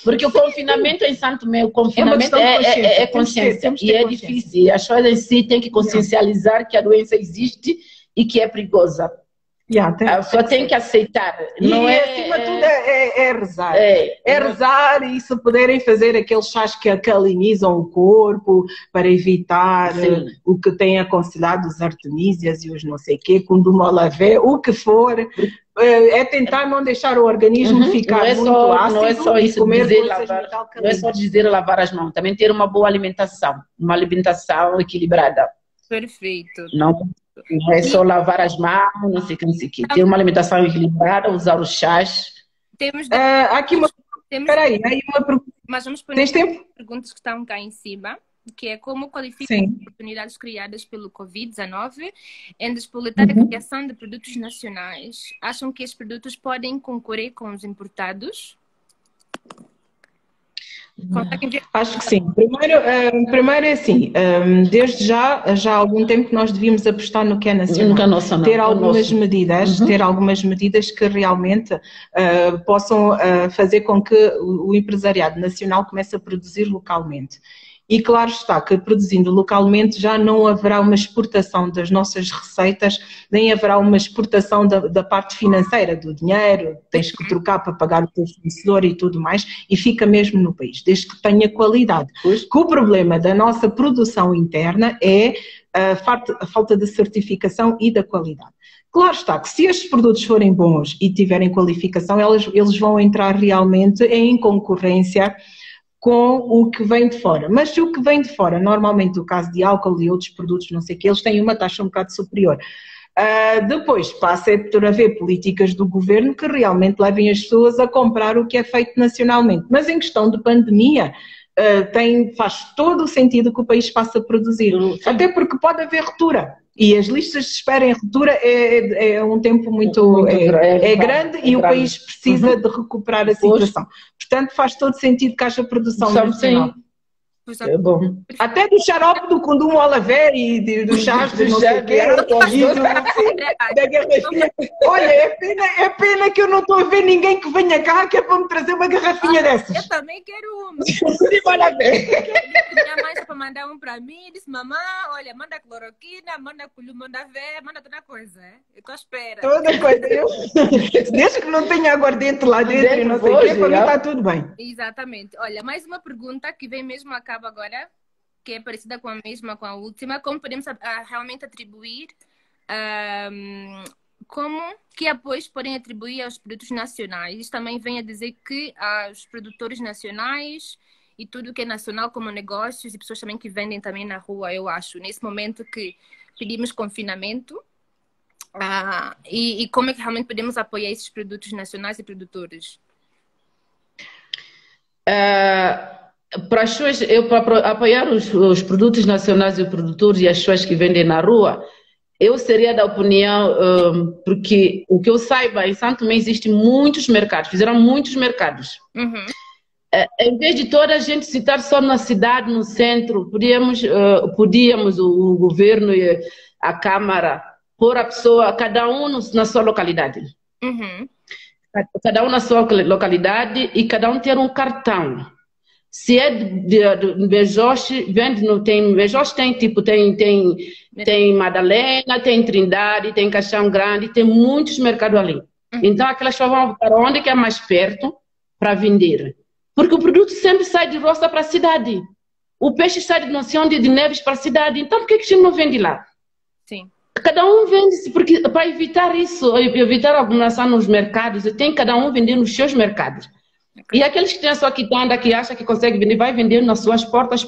Porque o confinamento em Santo Tomé, o confinamento é consciência, e é difícil, as pessoas em si têm que consciencializar que a doença existe e que é perigosa. A pessoa tem que aceitar. Não acima de tudo é rezar. É rezar, e se puderem fazer aqueles chás que alcalinizam o corpo para evitar o que tem aconselhado os artemísias e os não sei o quê, condumolavé, o que for, é tentar não deixar o organismo ficar muito ácido. Não é só isso, não é só dizer lavar as mãos, também ter uma boa alimentação, uma alimentação equilibrada. Perfeito. Não é só lavar as mãos, não sei o que. Ter uma alimentação equilibrada, usar os chás. Temos... aqui uma... Espera aí, uma pergunta. Mas vamos pôr perguntas que estão cá em cima, que é como qualificar as oportunidades criadas pelo Covid-19 em despoletar a criação de produtos nacionais. Acham que estes produtos podem concorrer com os importados? Acho que sim. Primeiro é assim, desde já há algum tempo nós devíamos apostar no que é nacional. Ter algumas medidas que realmente possam fazer com que o empresariado nacional comece a produzir localmente. E claro está que produzindo localmente já não haverá uma exportação das nossas receitas, nem haverá uma exportação da parte financeira, do dinheiro, tens que trocar para pagar o teu fornecedor e tudo mais, e fica mesmo no país, desde que tenha qualidade. Que o problema da nossa produção interna é a falta de certificação e da qualidade. Claro está que se estes produtos forem bons e tiverem qualificação, eles vão entrar realmente em concorrência com o que vem de fora. Mas se o que vem de fora, normalmente no caso de álcool e outros produtos, não sei o que, eles têm uma taxa um bocado superior. Depois passa por haver políticas do governo que realmente levem as pessoas a comprar o que é feito nacionalmente. Mas em questão de pandemia, faz todo o sentido que o país passe a produzir. Até porque pode haver ruptura. E as listas de espera em ruptura é um tempo muito grande e o país precisa de recuperar a situação. Portanto, faz todo sentido que haja produção nacional. É bom. Até do xarope do Kundum Olavé e do chás de não sei o quê. Da garrafinha. Olha, é pena que eu não estou a ver ninguém que venha cá que é para me trazer uma garrafinha dessas. Eu também quero uma. Olha, Minha mãe para mandar um para mim, disse, mamãe, olha, manda cloroquina, manda culho, manda vé, manda toda coisa. Eu estou à espera. Toda coisa. Desde que não tenha aguardente lá dentro e não sei o quê, para mim está tudo bem. Exatamente. Olha, mais uma pergunta que vem mesmo a cabo agora, que é parecida com a última. Como podemos realmente atribuir, que apoios podem atribuir aos produtos nacionais? Isto também vem a dizer que aos produtores nacionais e tudo que é nacional como negócios e pessoas também que vendem também na rua, eu acho, nesse momento que pedimos confinamento, e como é que realmente podemos apoiar esses produtos nacionais e produtores? Para apoiar os produtos nacionais e os produtores e as pessoas que vendem na rua, eu seria da opinião, porque o que eu saiba, em Santo Tomé existem muitos mercados, fizeram muitos mercados. Em vez de toda a gente citar só na cidade, no centro, podíamos o governo e a Câmara pôr a pessoa, cada um na sua localidade. Cada um na sua localidade e cada um ter um cartão. Se é de Bejoche, Bejoche tem Madalena, tem Trindade, tem Caixão Grande, tem muitos mercados ali. Então aquelas pessoas vão para onde que é mais perto para vender. Porque o produto sempre sai de Roça para a cidade. O peixe sai de Noção de Neves para a cidade. Então por que a gente não vende lá? Sim. Cada um vende, porque para evitar isso, evitar a aglomeração nos mercados, tem cada um vender nos seus mercados. E aqueles que têm a sua quitanda, que acha que consegue vender, vai vender nas suas portas.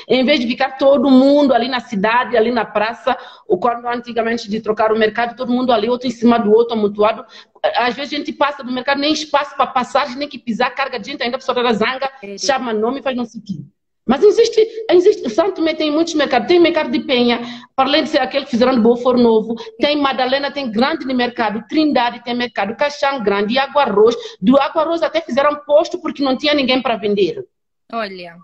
Em vez de ficar todo mundo ali na cidade, ali na praça, ou quando antigamente de trocar o mercado, todo mundo ali, outro em cima do outro, amontoado. Às vezes a gente passa do mercado, nem espaço para passagem, nem que pisar, carga de gente, ainda a pessoa da zanga, chama nome, faz não sei o quê. Mas existe, Santo Tomé tem muitos mercados, tem mercado de Penha, para além de ser aquele que fizeram de Beaufort Novo, tem Madalena, tem grande de mercado, Trindade tem mercado, Caixão Grande e Água Arroz. Do Água Arroz até fizeram posto porque não tinha ninguém para vender. Olha.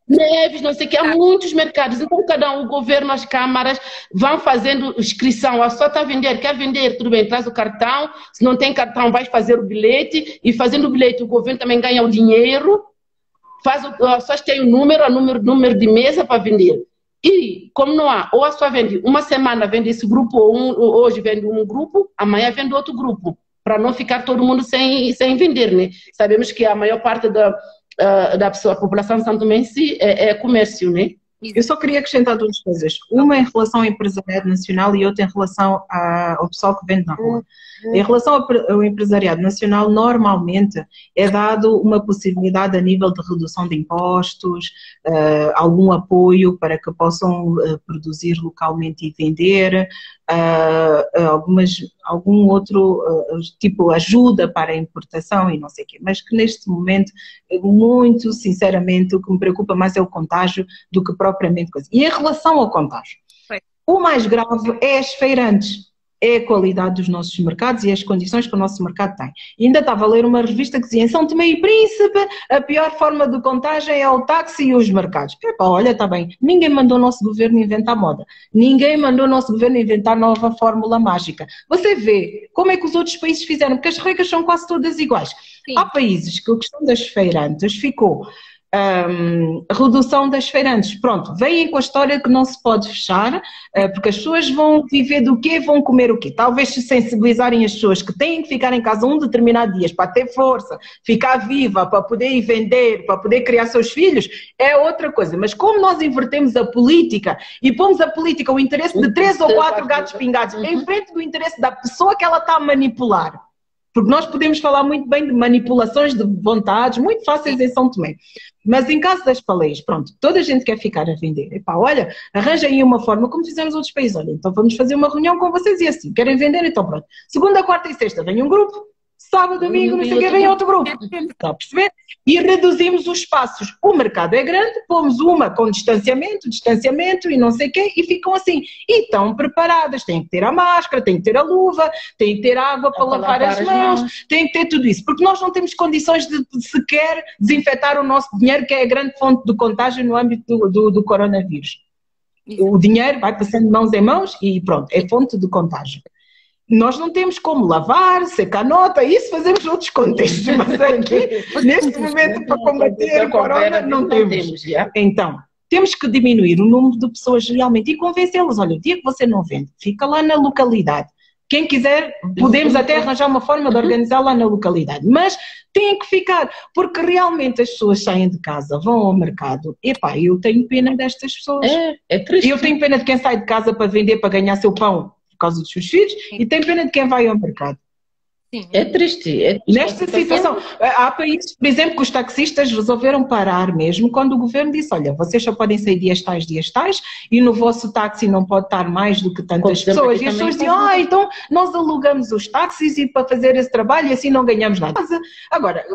Neves, não sei o que, há muitos mercados. Então cada um, o governo, as câmaras vão fazendo inscrição, só está a vender, quer vender, tudo bem, traz o cartão, se não tem cartão vai fazer o bilhete, e fazendo o bilhete o governo também ganha o dinheiro. Só tem o número de mesa para vender. E como não há, ou a só vende uma semana, vende esse grupo, ou hoje vende um grupo, amanhã vende outro grupo, para não ficar todo mundo sem vender, né? Sabemos que a maior parte da população de Santo Tomé em si é comércio, né? Eu só queria acrescentar duas coisas. Uma em relação ao empresariado nacional e outra em relação ao pessoal que vende na rua. Em relação ao empresariado nacional, normalmente é dado uma possibilidade a nível de redução de impostos, algum apoio para que possam produzir localmente e vender, algum outro tipo ajuda para a importação e não sei o quê. Mas que neste momento, muito sinceramente, o que me preocupa mais é o contágio do que propriamente coisa. E em relação ao contágio, o mais grave é as feirantes. É a qualidade dos nossos mercados e as condições que o nosso mercado tem. E ainda estava a ler uma revista que dizia: em São Tomé e Príncipe, a pior forma de contagem é o táxi e os mercados. Epá, olha, está bem, ninguém mandou o nosso governo inventar moda. Ninguém mandou o nosso governo inventar nova fórmula mágica. Você vê como é que os outros países fizeram, porque as regras são quase todas iguais. Sim. Há países que a questão das feirantes ficou... redução das feirantes, pronto, vêm com a história que não se pode fechar, porque as pessoas vão viver do quê, vão comer o quê, talvez se sensibilizarem as pessoas que têm que ficar em casa um determinado dia para ter força, ficar viva, para poder ir vender, para poder criar seus filhos, é outra coisa, mas como nós invertemos a política e pomos a política, o interesse de 3 ou 4 gatos pingados em frente do interesse da pessoa que ela está a manipular. Porque nós podemos falar muito bem de manipulações de vontades, muito fáceis em São Tomé. Mas em caso das paleias, pronto, toda a gente quer ficar a vender. Epá, olha, arranjem aí uma forma, como fizemos outros países. Olha, então vamos fazer uma reunião com vocês e assim, querem vender? Então pronto. Segunda, quarta e sexta vem um grupo, sábado, domingo, não sei o que, vem outro grupo. Está a perceber? E reduzimos os espaços. O mercado é grande, pomos uma com distanciamento e não sei o quê, e ficam assim. E estão preparadas. Têm que ter a máscara, têm que ter a luva, têm que ter água para lavar as mãos, têm que ter tudo isso. Porque nós não temos condições de sequer desinfetar o nosso dinheiro, que é a grande fonte de contágio no âmbito do coronavírus. O dinheiro vai passando de mãos em mãos e pronto, é fonte de contágio. Nós não temos como lavar, secar nota, isso fazemos noutros contextos, mas aqui, neste momento, para combater o corona, não temos. Então, temos que diminuir o número de pessoas realmente e convencê-los. Olha, o dia que você não vende, fica lá na localidade. Quem quiser, podemos até arranjar uma forma de organizar lá na localidade, mas tem que ficar, porque realmente as pessoas saem de casa, vão ao mercado. Epá, eu tenho pena destas pessoas. É triste. Eu tenho pena de quem sai de casa para vender, para ganhar seu pão, por causa dos seus filhos, e tem pena de quem vai ao mercado. Sim. É triste. Nesta situação, há países, por exemplo, que os taxistas resolveram parar mesmo quando o governo disse: olha, vocês só podem sair dias tais, e no vosso táxi não pode estar mais do que tantas pessoas. E as pessoas diziam: então nós alugamos os táxis e para fazer esse trabalho e assim não ganhamos nada. Agora,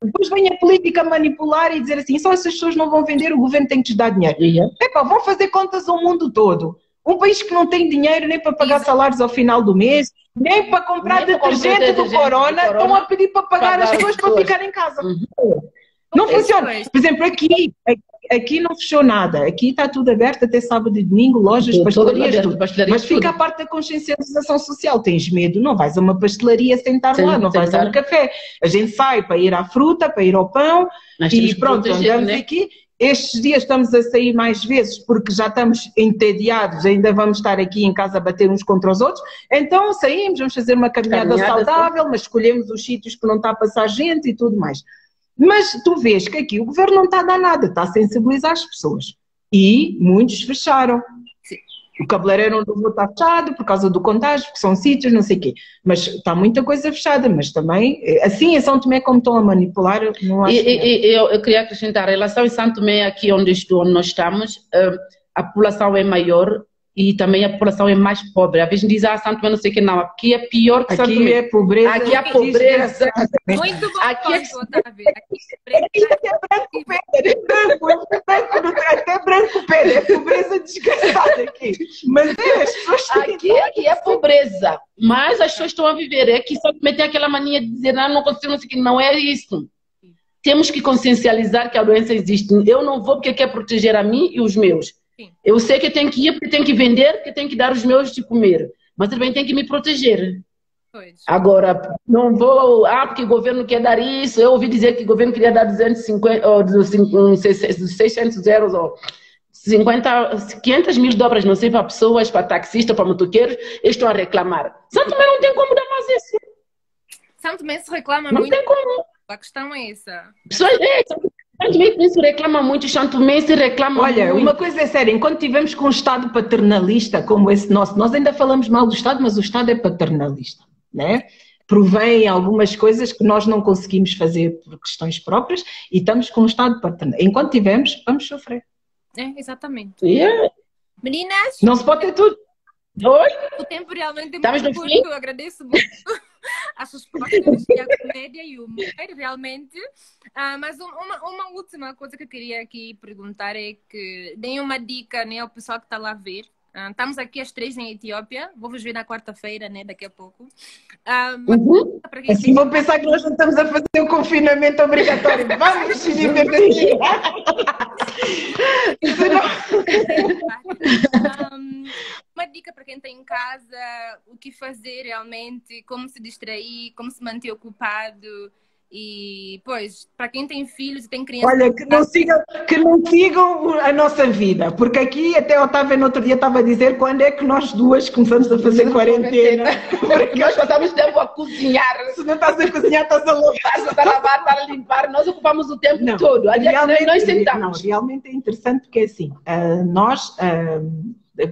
depois vem a política manipular e dizer assim: só essas pessoas não vão vender, o governo tem que lhes dar dinheiro. Epá, vão fazer contas ao mundo todo. Um país que não tem dinheiro nem para pagar salários ao final do mês, nem para comprar detergente do Corona, estão a pedir para pagar as pessoas para ficar em casa. Não funciona. Por exemplo, aqui não fechou nada. Aqui está tudo aberto até sábado e domingo, lojas, pastelarias, tudo. Mas fica a parte da consciencialização social. Tens medo, não vais a uma pastelaria sentar lá, não vais a um café. A gente sai para ir à fruta, para ir ao pão, e pronto, andamos aqui. Estes dias estamos a sair mais vezes porque já estamos entediados, ainda vamos estar aqui em casa a bater uns contra os outros, então saímos, vamos fazer uma caminhada saudável, mas escolhemos os sítios que não está a passar gente e tudo mais. Mas tu vês que aqui o governo não está a dar nada, está a sensibilizar as pessoas. E muitos fecharam. Sim. O cabeleireiro onde eu vou está fechado por causa do contágio, porque são sítios, não sei o quê. Mas está muita coisa fechada, mas também, assim em São Tomé como estão a manipular, não acho. Eu queria acrescentar, em relação a São Tomé, aqui onde nós estamos, a população é maior e também a população é mais pobre. Às vezes diz, São Tomé não sei o que, não, aqui é pior que São Tomé. Aqui é pobreza. Aqui é pobreza. Muito bom, aqui é até branco pede, é pobreza desgraçada aqui. Mas as pessoas aqui é pobreza, mas as pessoas estão a viver. É que só meter aquela mania de dizer, não consigo, não sei o que, não é isso. Temos que consciencializar que a doença existe. Eu não vou porque quer proteger a mim e os meus. Sim. Eu sei que tenho que ir porque tenho que vender, porque tenho que dar os meus de comer, mas também tenho que me proteger. Pois. Agora, não vou, porque o governo quer dar isso. Eu ouvi dizer que o governo queria dar 250, ou 600 euros, ou 500 mil dobras, não sei, para pessoas, para taxistas, para motoqueiros, eles estão a reclamar. São Tomé não tem como dar mais isso. São Tomé se reclama não muito. Não tem como. A questão é essa. Pessoas, Santo reclama muito, o Santo Mestre reclama muito. Olha, uma coisa é séria, enquanto tivemos com um Estado paternalista como esse nosso, nós ainda falamos mal do Estado, mas o Estado é paternalista, né? Provém algumas coisas que nós não conseguimos fazer por questões próprias e estamos com um Estado paternalista. Enquanto tivemos, vamos sofrer. Exatamente. Yeah. Meninas, não se pode ter tudo. Oi? O tempo realmente é Estamos muito no curto. fim? Eu agradeço muito as respostas e a comédia e o humor, realmente. Mas uma última coisa que eu queria aqui perguntar é que deem uma dica, né, ao pessoal que está lá a ver. Estamos aqui às 3 em Etiópia. Vou-vos ver na quarta-feira, né, daqui a pouco. Assim vou pensar que nós não estamos a fazer o confinamento obrigatório. Vamos se divertir. Uma dica para quem está em casa, o que fazer realmente, como se distrair, como se manter ocupado. E, pois, para quem tem filhos e tem crianças... Olha, que não sigam a nossa vida, porque aqui até a Otávia no outro dia estava a dizer quando é que nós duas começamos a fazer quarentena. Porque nós passamos tempo a cozinhar. Se não estás a cozinhar, estás a lavar. Estás a lavar, estás a limpar, nós ocupamos o tempo todo. Realmente, nós sentamos. Realmente é interessante porque é assim, nós...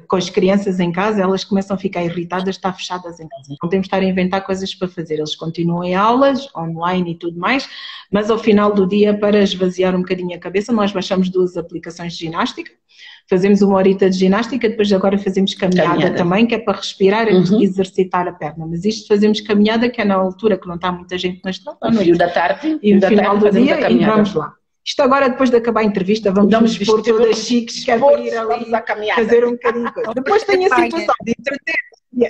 com as crianças em casa, elas começam a ficar irritadas, estar fechadas em casa. Não temos de estar a inventar coisas para fazer. Eles continuam em aulas, online e tudo mais, mas ao final do dia, para esvaziar um bocadinho a cabeça, nós baixamos 2 aplicações de ginástica, fazemos 1 horita de ginástica, depois agora fazemos caminhada também, que é para respirar e exercitar a perna. Mas isto fazemos caminhada, que é na altura que não está muita gente na estrada. No meio da tarde. E no final do dia, e vamos lá. Isto agora, depois de acabar a entrevista, vamos nos pôr todas chiques, que é para ir ali fazer um bocadinho de coisa. Depois tem a situação de entreter.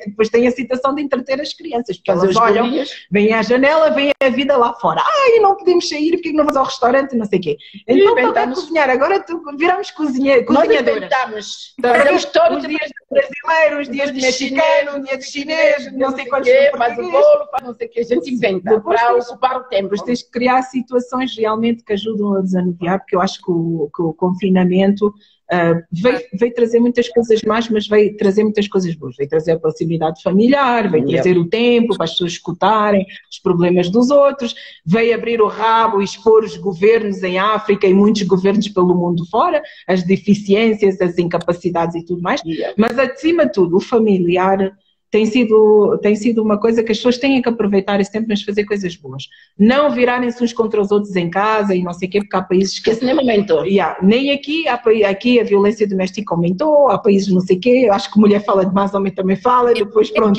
Depois tem a situação de entreter as crianças, porque elas olham, vêm à janela, vêm a vida lá fora. Ai, não podemos sair, porque não vamos ao restaurante, não sei o quê. Então, para cozinhar, agora viramos cozinhadora. Nós inventamos. Fazemos todos os dias brasileiros, os dias de mexicano, os dias de chinês, não sei quantos. Faz o bolo, faz não sei o quê, a gente inventa para ocupar o tempo. Depois tens que criar situações realmente que ajudam a desanuviar, porque eu acho que o confinamento veio trazer muitas coisas más, mas veio trazer muitas coisas boas. Veio trazer a proximidade familiar, veio trazer o tempo para as pessoas escutarem os problemas dos outros, veio abrir o rabo e expor os governos em África e muitos governos pelo mundo fora, as deficiências, as incapacidades e tudo mais, mas acima de tudo o familiar tem sido uma coisa que as pessoas têm que aproveitar esse tempo, mas fazer coisas boas. Não virarem-se uns contra os outros em casa e não sei o quê, porque há países que... Esse nem aumentou. Nem aqui, aqui a violência doméstica aumentou, há países não sei o quê, acho que mulher fala demais, homem também fala, depois pronto,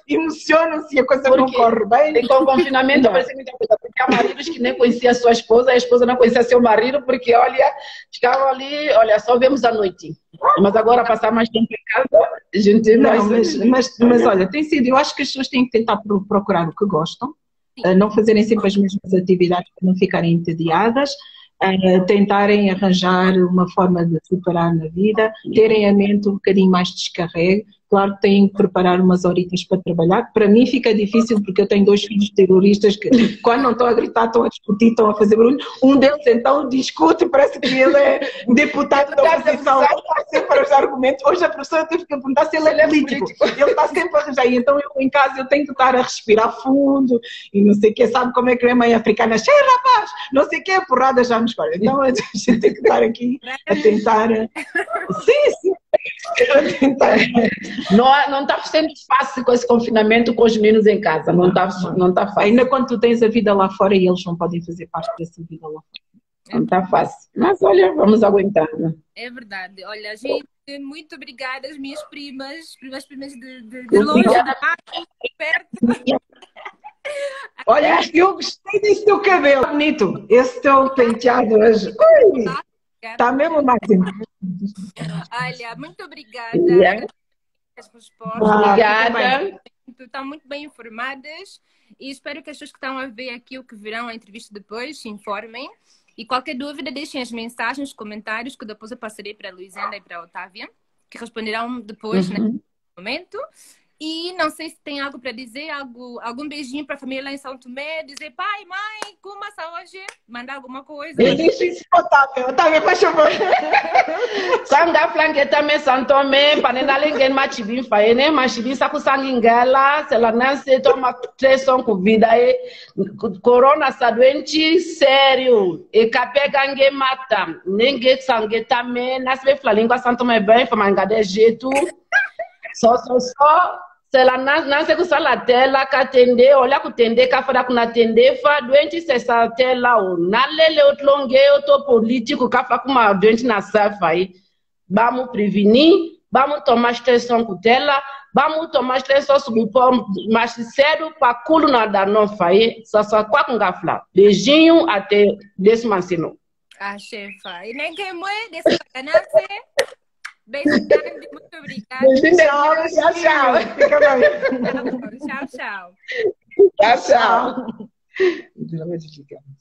emocionam-se e a coisa não corre bem. E com o confinamento aparece muita coisa, porque há maridos que nem conheciam a sua esposa, a esposa não conhecia seu marido, porque olha, ficavam ali, olha, só vemos à noite. Mas agora passar mais tempo em casa, a gente... Mas olha, tem sido, eu acho que as pessoas têm que tentar procurar o que gostam, não fazerem sempre as mesmas atividades para não ficarem entediadas, tentarem arranjar uma forma de superar na vida, terem a mente um bocadinho mais de descarregue. Claro que têm que preparar umas horitas para trabalhar. Para mim fica difícil porque eu tenho 2 filhos terroristas que quando não estão a gritar, estão a discutir, estão a fazer barulho. Um deles então discute, parece que ele é deputado da oposição, está sempre a usar argumentos. Hoje a professora teve que perguntar se ele é político. Ele está sempre a arranjar. E então eu em casa eu tenho que estar a respirar fundo e não sei o que. Sabe como é que é a mãe africana? Cheio rapaz! Não sei o que, a porrada já nos para. Então a gente tem que estar aqui a tentar... Sim. Não está sendo fácil com esse confinamento com os meninos em casa, não está fácil. Ainda quando tu tens a vida lá fora e eles não podem fazer parte dessa vida lá fora. Não está fácil. Mas olha, vamos aguentar. Né? É verdade. Olha, gente, muito obrigada às minhas primas de longe, de perto. Olha, eu gostei desse teu cabelo bonito, esse teu penteado hoje. Está mesmo máximo. Olha, muito obrigada. As respostas. Obrigada. Estão muito bem informadas e espero que as pessoas que estão a ver aqui ou que verão a entrevista depois se informem. E qualquer dúvida, deixem as mensagens, os comentários, que depois eu passarei para a Luizenda e para a Otávia, que responderão depois nesse momento. E não sei se tem algo para dizer, algum beijinho para a família lá em São Tomé, dizer pai, mãe, como está hoje? Mandar alguma coisa. Existe Otávio, faz favor. Sanga flanque também São Tomé, panela ninguém machibim faene, machibim saco sangingela, se ela não se toma pressão com vida aí, corona está doente sério, e capega ninguém mata, ninguém sangue também, nasce a língua São Tomé bem, para mangar de jeito. Só, se ela não se gusta la tela, que atender, olha que atender, que fala que atender, fa doente se essa tela, ou na lele outro longe, outro político, que fala uma doente na safa aí. Vamos prevenir, vamos tomar extensão com tela, vamos tomar extensão sobre mais cedo para culo nada não faz, só com gafla. Beijinho até desse mancino. Ah, chefa, e nem que moe desse canal. Beijo grande, muito obrigada. Tchau, tchau. Fica bem. Tchau, tchau. Tchau, tchau.